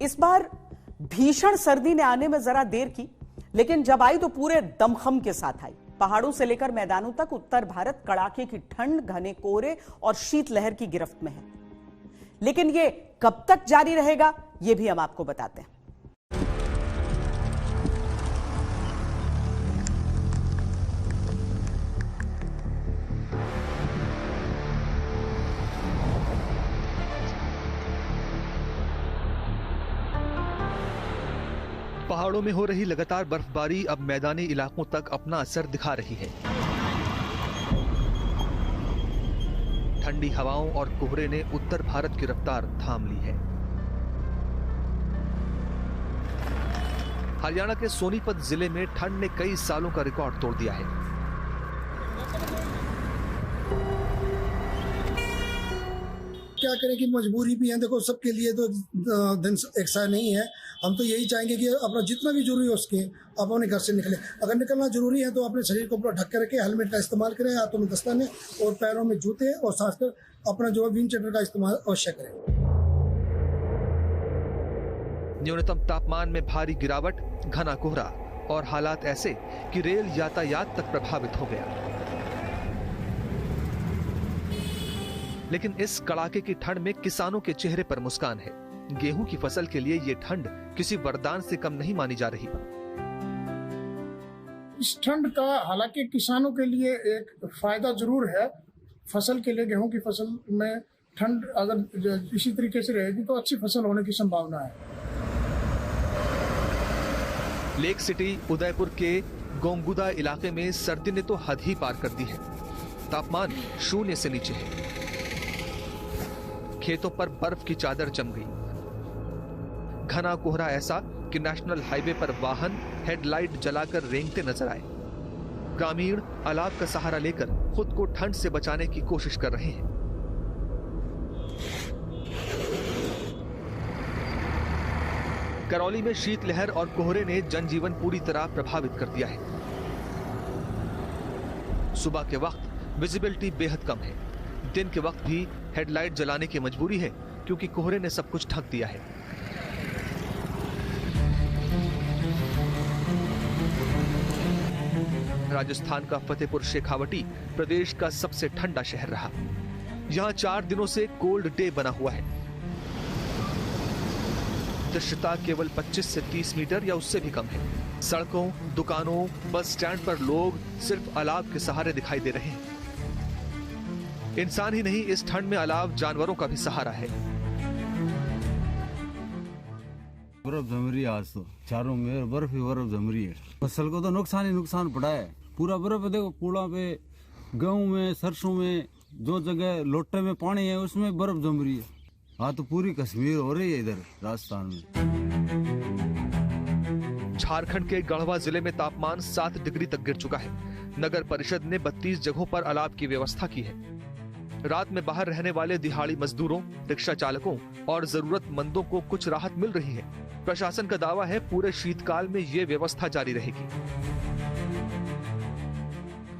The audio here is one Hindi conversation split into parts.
इस बार भीषण सर्दी ने आने में जरा देर की, लेकिन जब आई तो पूरे दमखम के साथ आई। पहाड़ों से लेकर मैदानों तक उत्तर भारत कड़ाके की ठंड, घने कोहरे और शीतलहर की गिरफ्त में है। लेकिन ये कब तक जारी रहेगा, ये भी हम आपको बताते हैं। पहाड़ों में हो रही लगातार बर्फबारी अब मैदानी इलाकों तक अपना असर दिखा रही है। ठंडी हवाओं और कोहरे ने उत्तर भारत की रफ्तार थाम ली है। हरियाणा के सोनीपत जिले में ठंड ने कई सालों का रिकॉर्ड तोड़ दिया है। क्या करें कि मजबूरी भी है, देखो सबके लिए तो दिन एक सा नहीं है। हम तो यही चाहेंगे कि अपना जितना भी जरूरी हो सके आप अपने घर से निकले। अगर निकलना जरूरी है तो अपने शरीर को पूरा ढक कर रखें, हेलमेट का इस्तेमाल करें, हाथों में दस्ताने और पैरों में जूते, और खासकर अपना जो विंड चटर का इस्तेमाल अवश्य करें। न्यूनतम तापमान में भारी गिरावट, घना कोहरा और हालात ऐसे कि रेल यातायात तक प्रभावित हो गया। लेकिन इस कड़ाके की ठंड में किसानों के चेहरे पर मुस्कान है। गेहूं की फसल के लिए ये ठंड किसी वरदान से कम नहीं मानी जा रही। इस ठंड का हालांकि किसानों के लिए एक फायदा जरूर है। फसल के लिए, गेहूं की फसल में ठंड अगर इसी तरीके से रहेगी तो अच्छी फसल होने की संभावना है। लेक सिटी उदयपुर के गोंगुदा इलाके में सर्दी ने तो हद ही पार कर दी है। तापमान 0 से नीचे है। खेतों पर बर्फ की चादर जम गई। घना कोहरा ऐसा कि नेशनल हाईवे पर वाहन हेडलाइट जलाकर रेंगते नजर आए। ग्रामीण अलाव का सहारा लेकर खुद को ठंड से बचाने की कोशिश कर रहे हैं। करौली में शीतलहर और कोहरे ने जनजीवन पूरी तरह प्रभावित कर दिया है। सुबह के वक्त विजिबिलिटी बेहद कम है। दिन के वक्त भी हेडलाइट जलाने की मजबूरी है क्योंकि कोहरे ने सब कुछ ढक दिया है। राजस्थान का फतेहपुर शेखावटी प्रदेश का सबसे ठंडा शहर रहा। यहां 4 दिनों से कोल्ड डे बना हुआ है। दृश्यता केवल 25 से 30 मीटर या उससे भी कम है। सड़कों, दुकानों, बस स्टैंड पर लोग सिर्फ अलाव के सहारे दिखाई दे रहे हैं। इंसान ही नहीं, इस ठंड में अलाव जानवरों का भी सहारा है। बर्फ जम रही है, आज तो चारों में बर्फ ही बर्फ जम रही है। फसल को तो नुकसान ही नुकसान पड़ा है। पूरा बर्फ देखो, कूड़ा पे, गेहूं में, सरसों में, जो जगह लोटे में पानी है उसमें बर्फ जम रही है। हाँ, तो पूरी कश्मीर हो रही है इधर राजस्थान में। झारखंड के गढ़वा जिले में तापमान 7 डिग्री तक गिर चुका है। नगर परिषद ने 32 जगहों पर अलाव की व्यवस्था की है। रात में बाहर रहने वाले दिहाड़ी मजदूरों, रिक्शा चालकों और जरूरतमंदों को कुछ राहत मिल रही है। प्रशासन का दावा है पूरे शीतकाल में ये व्यवस्था जारी रहेगी।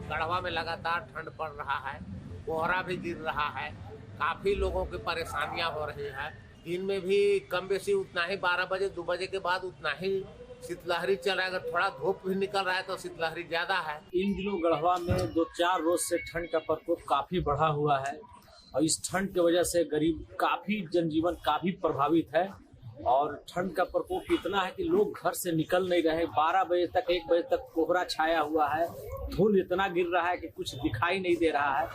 गढ़वा में लगातार ठंड पड़ रहा है, कोहरा भी गिर रहा है, काफी लोगों की परेशानियां हो रही है। दिन में भी कम बेसी उतना ही, 12 बजे 2 बजे के बाद उतना ही शीतलहरी चल रहा है। अगर थोड़ा धूप भी निकल रहा है तो शीतलहरी ज्यादा है। इन दिनों गढ़वा में 2-4 रोज से ठंड का प्रकोप काफी बढ़ा हुआ है और इस ठंड की वजह से गरीब काफी जनजीवन काफी प्रभावित है। और ठंड का प्रकोप इतना है कि लोग घर से निकल नहीं रहे। 12 बजे तक, 1 बजे तक कोहरा छाया हुआ है। धूल इतना गिर रहा है कि कुछ दिखाई नहीं दे रहा है।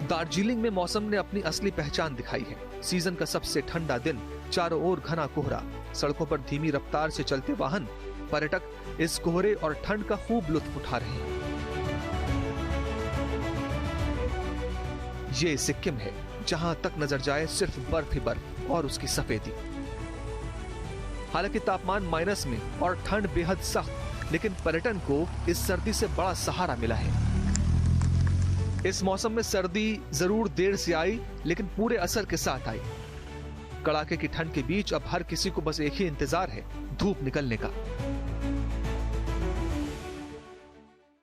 दार्जिलिंग में मौसम ने अपनी असली पहचान दिखाई है। सीजन का सबसे ठंडा दिन, चारों ओर घना कोहरा, सड़कों पर धीमी रफ्तार से चलते वाहन। पर्यटक इस कोहरे और ठंड का खूब लुत्फ उठा रहे हैं। ये सिक्किम है, जहां तक नजर जाए सिर्फ बर्फ ही बर्फ और उसकी सफेदी। हालांकि तापमान माइनस में और ठंड बेहद सख्त, लेकिन पर्यटन को इस सर्दी से बड़ा सहारा मिला है। इस मौसम में सर्दी जरूर देर से आई, लेकिन पूरे असर के साथ आई। कड़ाके की ठंड के बीच अब हर किसी को बस एक ही इंतजार है, धूप निकलने का।